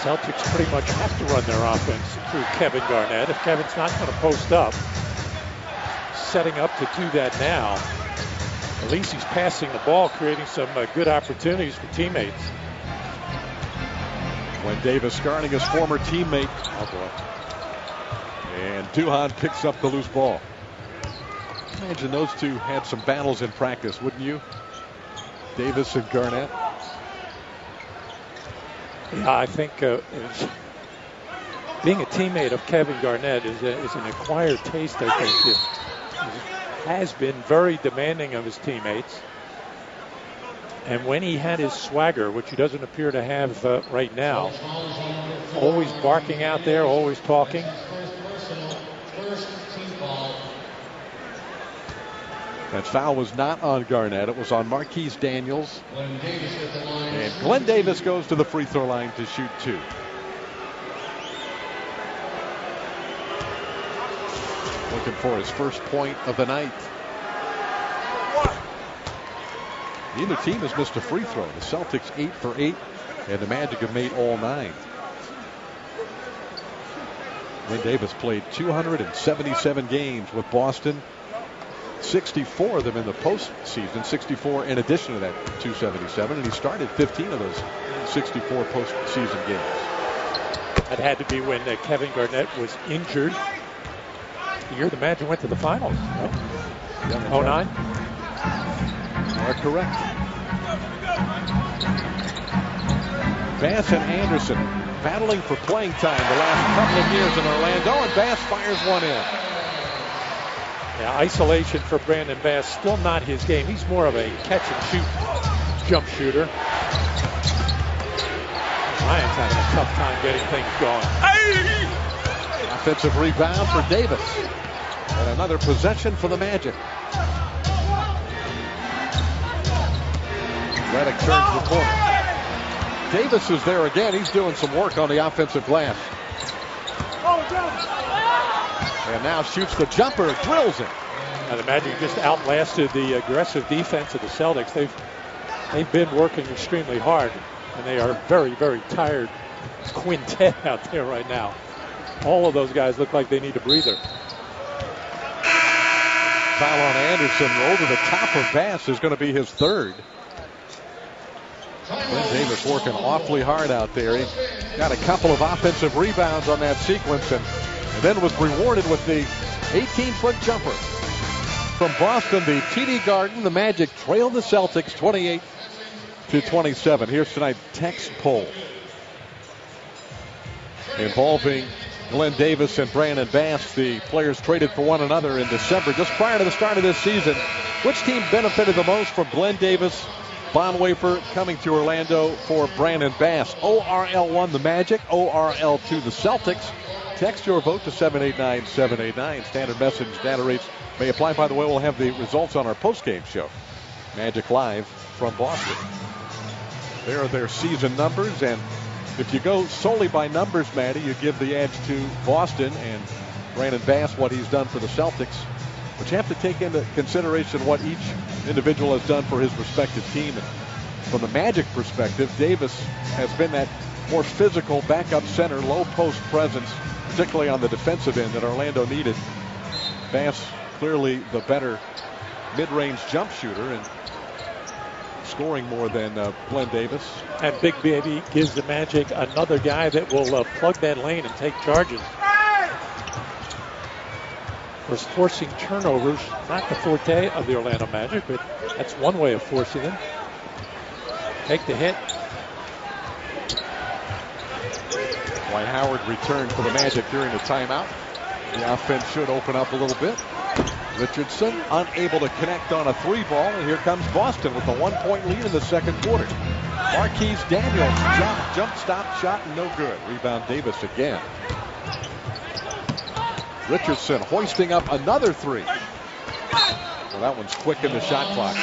Celtics pretty much have to run their offense through Kevin Garnett. If Kevin's not going to post up, setting up to do that now, at least he's passing the ball, creating some good opportunities for teammates. Glenn Davis guarding his former teammate. Oh boy. And Duhan picks up the loose ball. Imagine those two had some battles in practice, wouldn't you? Davis and Garnett. Yeah, I think being a teammate of Kevin Garnett is an acquired taste, I think. He has been very demanding of his teammates. And when he had his swagger, which he doesn't appear to have right now, always barking out there, always talking. That foul was not on Garnett. It was on Marquise Daniels. And Glenn Davis goes to the free throw line to shoot 2. Looking for his first point of the night. Neither team has missed a free throw. The Celtics 8 for 8, and the Magic have made all 9. Glenn Davis played 277 games with Boston. 64 of them in the postseason, 64 in addition to that 277, and he started 15 of those 64 postseason games. That had to be when Kevin Garnett was injured. The year the Magic went to the finals. Right? 09? You are correct. Bass and Anderson battling for playing time the last couple of years in Orlando, and Bass fires one in. Yeah, isolation for Brandon Bass, still not his game. He's more of a catch-and-shoot jump shooter. Ryan's having a tough time getting things going. Offensive rebound for Davis. And another possession for the Magic. Redick turns the corner. Davis is there again. He's doing some work on the offensive glass. And now shoots the jumper, drills it. Now the Magic just outlasted the aggressive defense of the Celtics. They've been working extremely hard, and they are very, very tired quintet out there right now. All of those guys look like they need a breather. Foul on Anderson over the top of Bass is going to be his third. Glenn Davis working awfully hard out there. He got a couple of offensive rebounds on that sequence and then was rewarded with the 18-foot jumper. From Boston, the TD Garden, the Magic trailed the Celtics 28-27. Here's tonight's text poll involving Glenn Davis and Brandon Bass, the players traded for one another in December, just prior to the start of this season. Which team benefited the most from Glenn Davis, Bonhoeffer coming to Orlando for Brandon Bass? ORL1 the Magic, ORL2 the Celtics. Text your vote to 789-789. Standard message data rates may apply. By the way, we'll have the results on our postgame show. Magic Live from Boston. There are their season numbers, and if you go solely by numbers, Matty, you give the edge to Boston and Brandon Bass, what he's done for the Celtics. But you have to take into consideration what each individual has done for his respective team. And from the Magic perspective, Davis has been that more physical backup center, low post presence, particularly on the defensive end that Orlando needed. Bass clearly the better mid-range jump shooter and scoring more than Glenn Davis. And Big Baby gives the Magic another guy that will plug that lane and take charges. Of course, forcing turnovers, not the forte of the Orlando Magic, but that's one way of forcing them. Take the hit. Dwight Howard returned for the Magic during the timeout. The offense should open up a little bit. Richardson unable to connect on a three ball, and here comes Boston with a 1-point lead in the second quarter. Marquise Daniels jump stop shot, no good. Rebound Davis again. Richardson hoisting up another three. Well, that one's quick in the shot clock.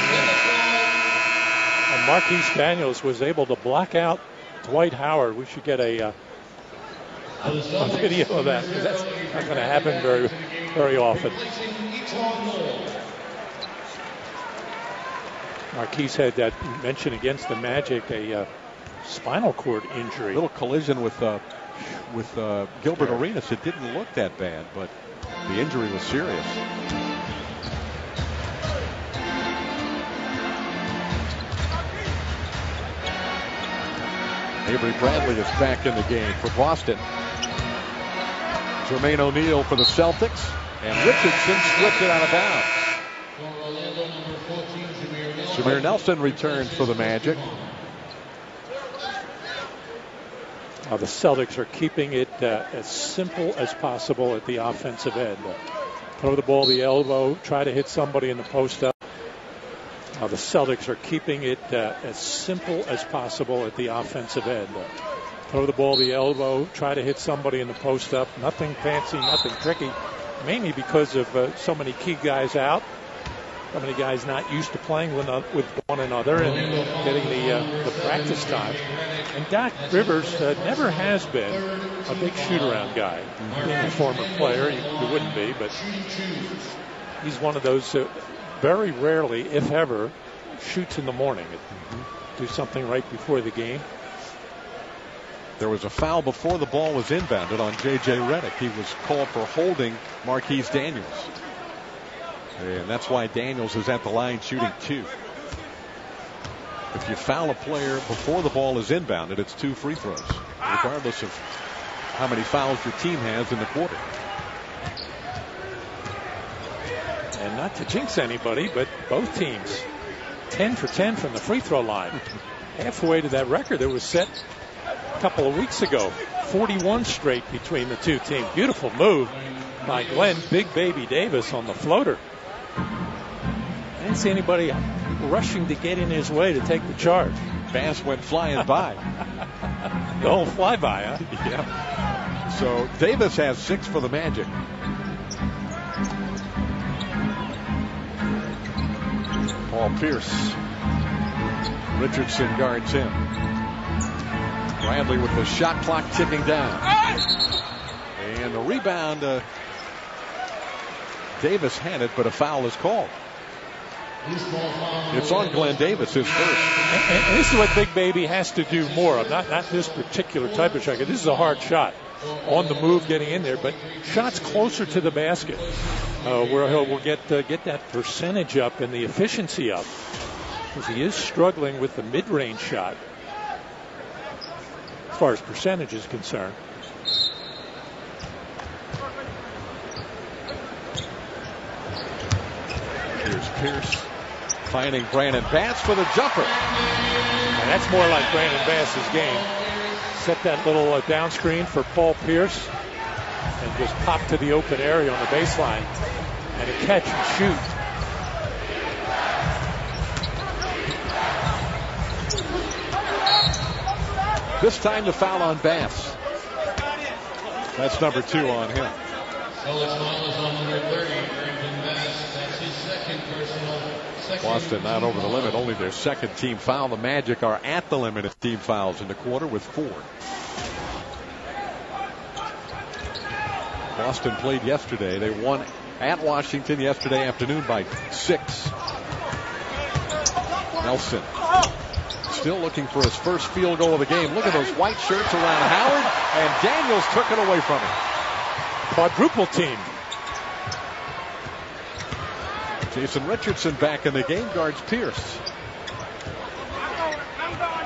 And Marquise Daniels was able to block out Dwight Howard. We should get a video of that. That's not going to happen very, very often. Marquise had that mention against the Magic, a spinal cord injury. Little collision with Gilbert Arenas. It didn't look that bad, but the injury was serious. Avery Bradley is back in the game for Boston. Jermaine O'Neal for the Celtics. And Richardson slipped it out of bounds. Jameer Nelson returns for the Magic. The Celtics are keeping it as simple as possible at the offensive end. Throw the ball the elbow, try to hit somebody in the post up. The Celtics are keeping it as simple as possible at the offensive end. Throw the ball the elbow, try to hit somebody in the post up. Nothing fancy, nothing tricky. Mainly because of so many key guys out. So many guys not used to playing with one another and getting the practice time. And Doc Rivers never has been a big shoot-around guy. Being a former player, you wouldn't be, but he's one of those very rarely, if ever, shoots in the morning. Do something right before the game. There was a foul before the ball was inbounded on J.J. Redick. He was called for holding Marquise Daniels. And that's why Daniels is at the line shooting 2. If you foul a player before the ball is inbounded, it's 2 free throws, regardless of how many fouls your team has in the quarter. And not to jinx anybody, but both teams 10 for 10 from the free throw line. Halfway to that record that was set a couple of weeks ago. 41 straight between the two teams. Beautiful move by Glenn Big Baby Davis on the floater. I didn't see anybody rushing to get in his way to take the charge. Bass went flying by. The whole flyby, huh? Yeah. So Davis has 6 for the Magic. Paul Pierce. Richardson guards him. Bradley with the shot clock ticking down. And the rebound. Davis had it, but a foul is called. It's on Glenn Davis, his first. And this is what Big Baby has to do more of. Not this particular type of shot. This is a hard shot. On the move getting in there, but shots closer to the basket where he'll get that percentage up and the efficiency up. Because he is struggling with the mid-range shot as far as percentage is concerned. Here's Pierce finding Brandon Bass for the jumper. And that's more like Brandon Bass's game. Set that little down screen for Paul Pierce and just pop to the open area on the baseline and a catch and shoot. This time the foul on Bass. That's number 2 on him. Boston not over the limit, only their second team foul. The Magic are at the limit of team fouls in the quarter with 4. Boston played yesterday. They won at Washington yesterday afternoon by 6. Nelson still looking for his first field goal of the game. Look at those white shirts around Howard, and Daniels took it away from him. Quadruple team. Jason Richardson back in the game, guards Pierce.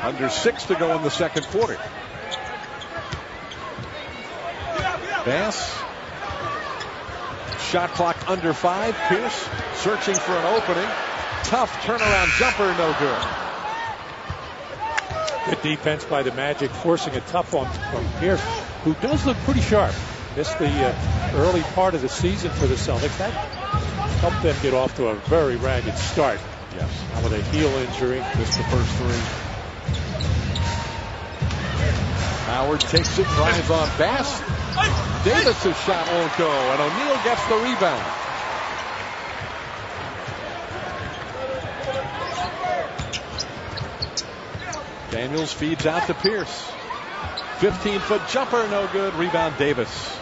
Under 6 to go in the second quarter. Bass. Shot clock under 5. Pierce searching for an opening. Tough turnaround jumper, no good. Good defense by the Magic, forcing a tough one from Pierce, who does look pretty sharp. Missed the early part of the season for the Celtics. That helped them get off to a very ragged start. Yes. Now with a heel injury. Missed the first 3. Howard takes it, drives on Bass. Davis's shot won't go, and O'Neal gets the rebound. Daniels feeds out to Pierce. 15-foot jumper, no good. Rebound Davis.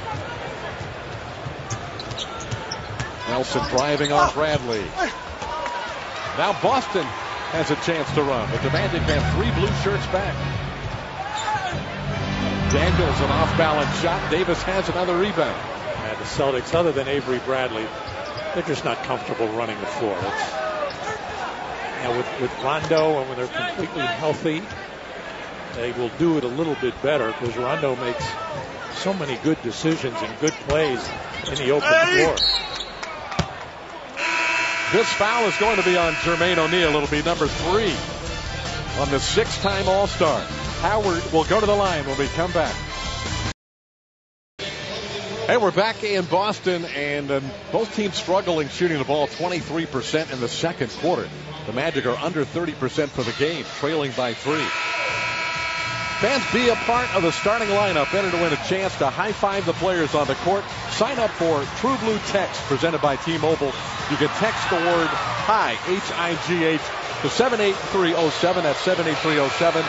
Nelson driving on Bradley. Now Boston has a chance to run, but the Magic have 3 blue shirts back. Daniels, an off-balance shot. Davis has another rebound. And the Celtics, other than Avery Bradley, they're just not comfortable running the floor. With Rondo, and when they're completely healthy, they will do it a little bit better because Rondo makes so many good decisions and good plays in the open floor. This foul is going to be on Jermaine O'Neal. It'll be number 3 on the 6-time All-Star. Howard will go to the line when we come back. Hey, we're back in Boston, and both teams struggling shooting the ball, 23% in the second quarter. The Magic are under 30% for the game, trailing by 3. Fans, be a part of the starting lineup. Enter to win a chance to high-five the players on the court. Sign up for True Blue Text presented by T-Mobile. You can text the word HIGH, H-I-G-H, to 78307. That's 78307.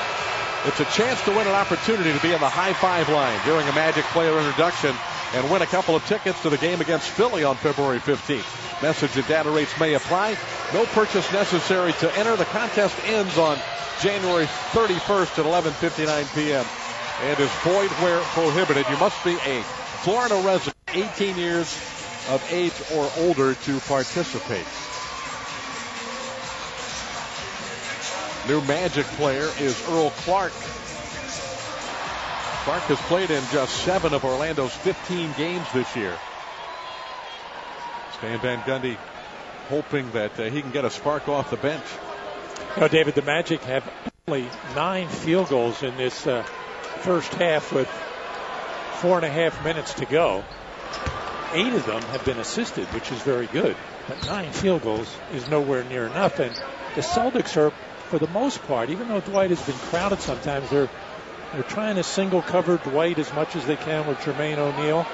It's a chance to win an opportunity to be in the high-five line during a Magic player introduction and win a couple of tickets to the game against Philly on February 15th. Message and data rates may apply. No purchase necessary to enter. The contest ends on January 31st at 11:59 p.m. and is void where prohibited. You must be a Florida resident, 18 years of age or older to participate. New Magic player is Earl Clark. Clark has played in just 7 of Orlando's 15 games this year. Stan Van Gundy hoping that he can get a spark off the bench. You know, David, the Magic have only 9 field goals in this first half with 4.5 minutes to go. 8 of them have been assisted, which is very good. But 9 field goals is nowhere near enough. And the Celtics are, for the most part, even though Dwight has been crowded sometimes, they're trying to single cover Dwight as much as they can with Jermaine O'Neal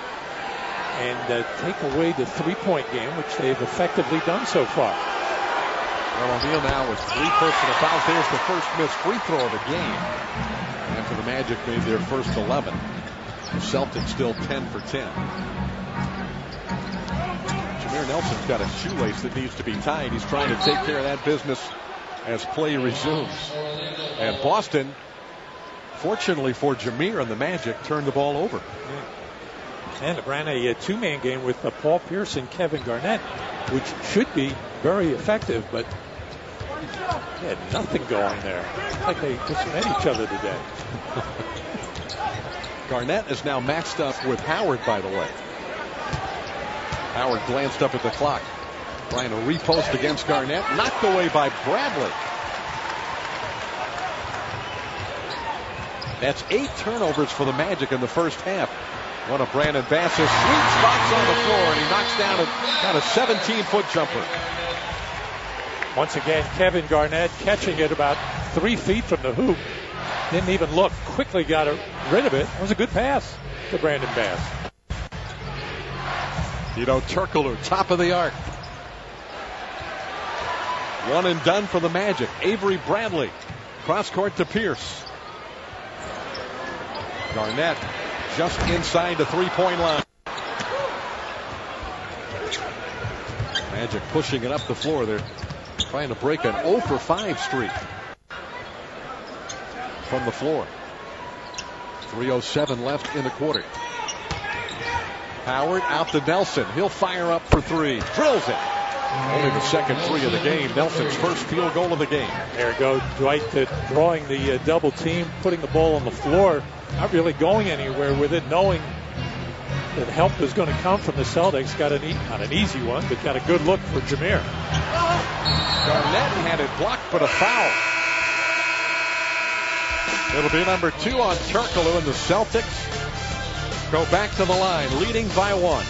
and take away the three-point game, which they've effectively done so far. Well, O'Neal now with 3 personal fouls. There's the first missed free throw of the game after the Magic made their first 11. The Celtics still 10 for 10. Jameer Nelson's got a shoelace that needs to be tied. He's trying to take care of that business as play resumes. And Boston, fortunately for Jameer and the Magic, turned the ball over. And it ran a 2-man game with Paul Pierce and Kevin Garnett, which should be very effective, but they had nothing going there. It's like they just met each other today. Garnett is now matched up with Howard, by the way. Howard glanced up at the clock, trying to repost against Garnett, knocked away by Bradley. That's 8 turnovers for the Magic in the first half. One of Brandon Bass's sweet spots on the floor, and he knocks down a 17-foot jumper. Once again, Kevin Garnett catching it about 3 feet from the hoop. Didn't even look. Quickly got rid of it. It was a good pass to Brandon Bass. Turkoglu, top of the arc. One and done for the Magic. Avery Bradley, cross court to Pierce. Garnett just inside the 3-point line. Magic pushing it up the floor. They're trying to break an 0 for 5 streak from the floor. 3:07 left in the quarter. Howard out to Nelson. He'll fire up for 3. Drills it. Only the second 3 of the game. Nelson's first field goal of the game. There we go. Dwight drawing the double team, putting the ball on the floor. Not really going anywhere with it, knowing that help is going to come from the Celtics. Got not an easy one, but got a good look for Jameer. Garnett had it blocked, but a foul. It'll be number 2 on Turkoglu, and the Celtics go back to the line, leading by 1.